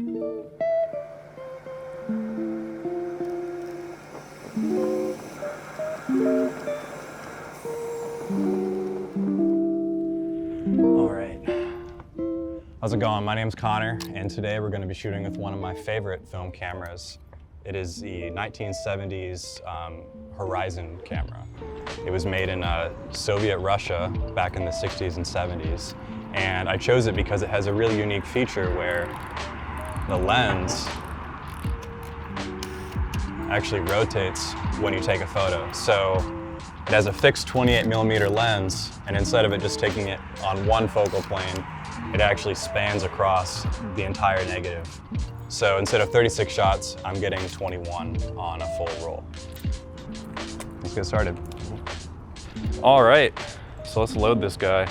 All right. How's it going? My name's Connor, and today we're going to be shooting with one of my favorite film cameras. It is the 1970s Horizon camera. It was made in Soviet Russia back in the 60s and 70s. And I chose it because it has a really unique feature where the lens actually rotates when you take a photo. So it has a fixed 28mm lens, and instead of it just taking it on one focal plane, it actually spans across the entire negative. So instead of 36 shots, I'm getting 21 on a full roll. Let's get started. All right, so let's load this guy.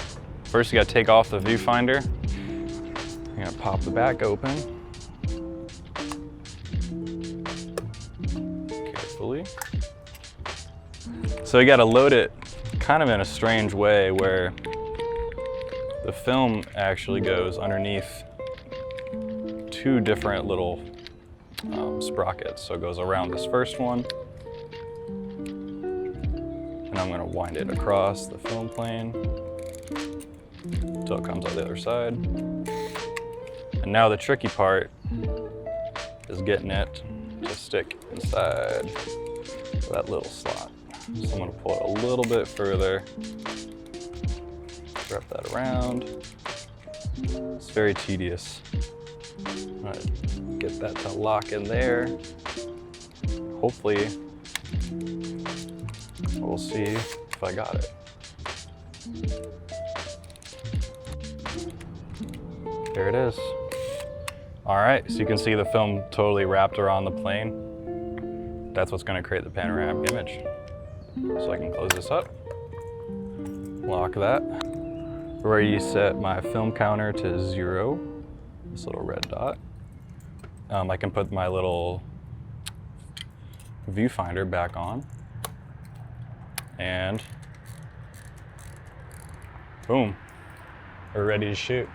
First, you gotta take off the viewfinder. You're gonna pop the back open. Carefully. So you gotta load it kind of in a strange way where the film actually goes underneath two different little sprockets. So it goes around this first one, and I'm gonna wind it across the film plane until it comes out the other side. And now the tricky part is getting it to stick inside that little slot. So I'm gonna pull it a little bit further, wrap that around. It's very tedious. I'm gonna get that to lock in there. Hopefully, we'll see if I got it. There it is. All right, so you can see the film totally wrapped around the plane. That's what's gonna create the panoramic image. So I can close this up, lock that. Ready to set my film counter to 0, this little red dot. I can put my little viewfinder back on, and boom, we're ready to shoot.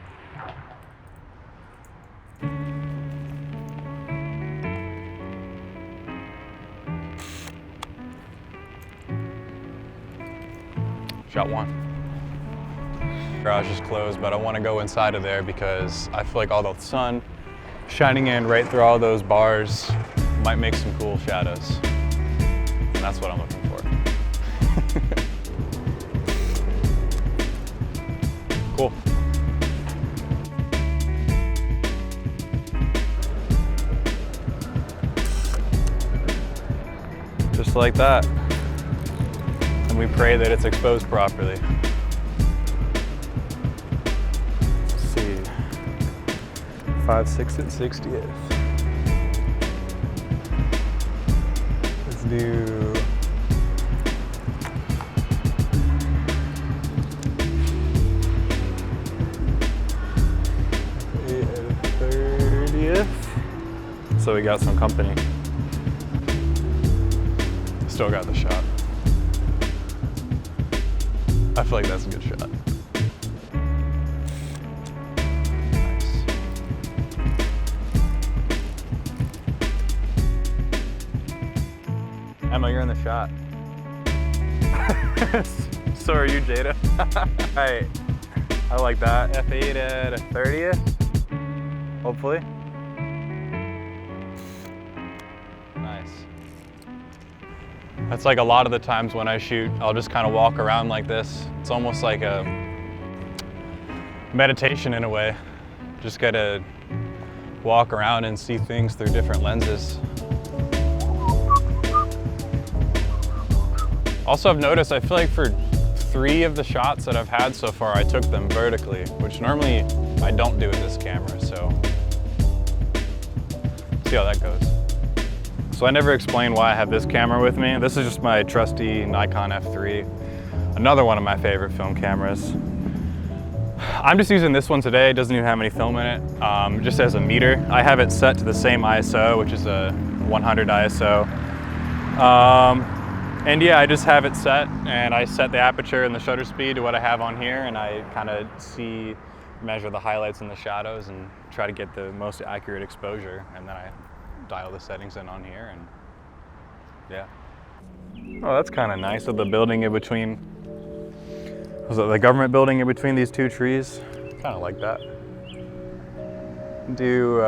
Shot 1. Garage is closed, but I want to go inside of there because I feel like all the sun shining in right through all those bars might make some cool shadows. And that's what I'm looking for. Cool. Just like that. And we pray that it's exposed properly. Let's see. 5, 6, and 60th. Let's do 30th. So we got some company. Still got the shot. I feel like that's a good shot. Nice. Emma, you're in the shot. So are you, Jedah. Alright, I like that. F8 at 30th, hopefully. Nice. That's like a lot of the times when I shoot, I'll just kind of walk around like this. It's almost like a meditation in a way. Just gotta walk around and see things through different lenses. Also, I've noticed, I feel like for 3 of the shots that I've had so far, I took them vertically, which normally I don't do with this camera, so see how that goes. So I never explained why I have this camera with me. This is just my trusty Nikon F3, another one of my favorite film cameras. I'm just using this one today. It doesn't even have any film in it, just as a meter. I have it set to the same ISO, which is a 100 ISO. And yeah, I just have it set, and I set the aperture and the shutter speed to what I have on here, and I kind of see measure the highlights and the shadows and try to get the most accurate exposure. And then I dial the settings in on here, and yeah. Oh, that's kind of nice. With the building in between, was it the government building in between these two trees? Kind of like that. Do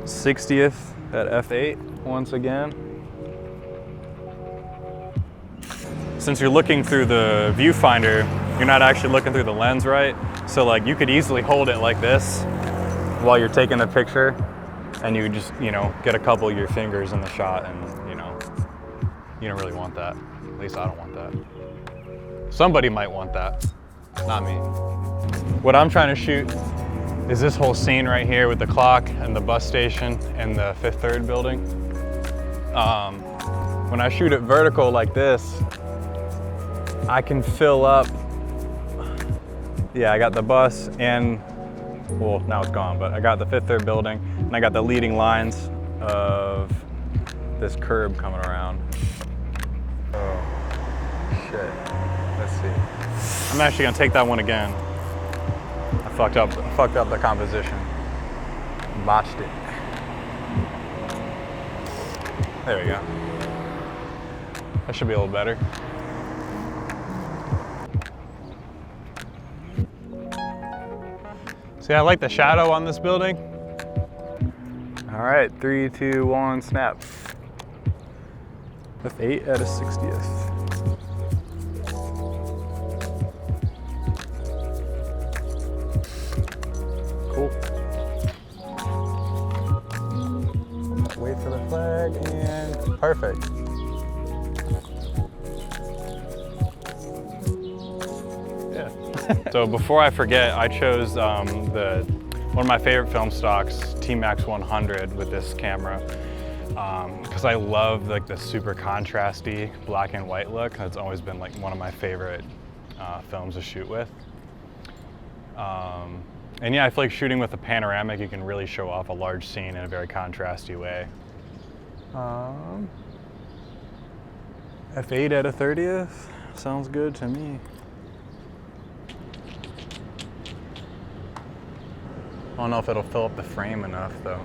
60th at f8 once again. Since you're looking through the viewfinder, you're not actually looking through the lens, right? So like you could easily hold it like this while you're taking the picture, and you just, you know, get a couple of your fingers in the shot, and you know, you don't really want that. At least I don't want that. Somebody might want that, not me. What I'm trying to shoot is this whole scene right here with the clock and the bus station and the Fifth Third building. When I shoot it vertical like this, I can fill up, yeah, I got the bus and, well, now it's gone, but I got the Fifth Third building, and I got the leading lines of this curb coming around. Oh, shit. Let's see. I'm actually gonna take that one again. I fucked up the composition. Botched it. There we go. That should be a little better. See, I like the shadow on this building. All right, 3, 2, 1, snap. F8 at a 60th. Cool. Wait for the flag, and perfect. Yeah. So before I forget, I chose one of my favorite film stocks, T-Max 100, with this camera, because I love like the super contrasty black and white look. That's always been like one of my favorite films to shoot with. And yeah, I feel like shooting with a panoramic, you can really show off a large scene in a very contrasty way. F8 at a 30th, sounds good to me. I don't know if it'll fill up the frame enough though.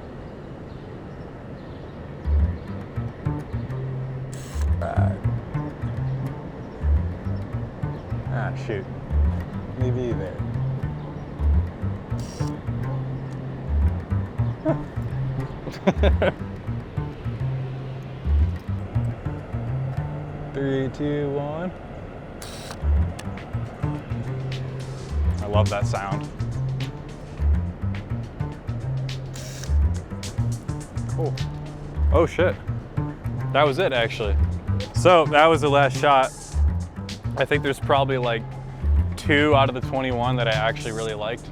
Right. Ah, shoot. Leave you there. 3, 2, 1. I love that sound. Cool. Oh shit. That was it actually. So that was the last shot. I think there's probably like 2 out of the 21 that I actually really liked.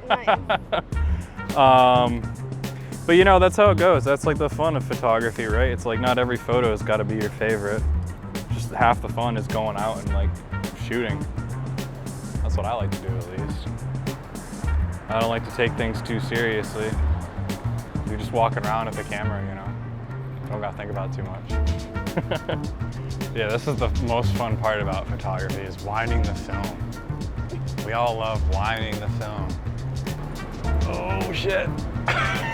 Nice. But you know, that's how it goes. That's like the fun of photography, right? It's like not every photo has got to be your favorite. Just half the fun is going out and like shooting. That's what I like to do at least. I don't like to take things too seriously. You're just walking around with the camera, you know. Don't gotta think about it too much. Yeah, this is the most fun part about photography, is winding the film. We all love winding the film. Oh shit.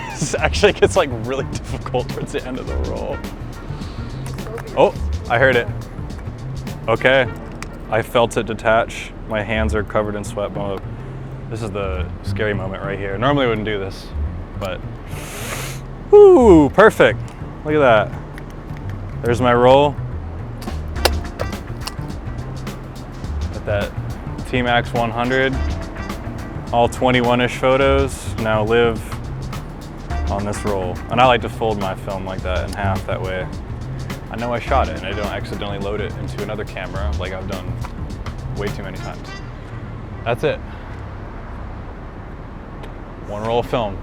This actually gets like really difficult towards the end of the roll. Oh, I heard it. Okay, I felt it detach. My hands are covered in sweat. This is the scary moment right here. Normally I wouldn't do this, but whoo, perfect. Look at that. There's my roll. At that T-Max 100. All 21-ish photos now live on this roll. And I like to fold my film like that in half, that way I know I shot it and I don't accidentally load it into another camera like I've done way too many times. That's it. One roll of film.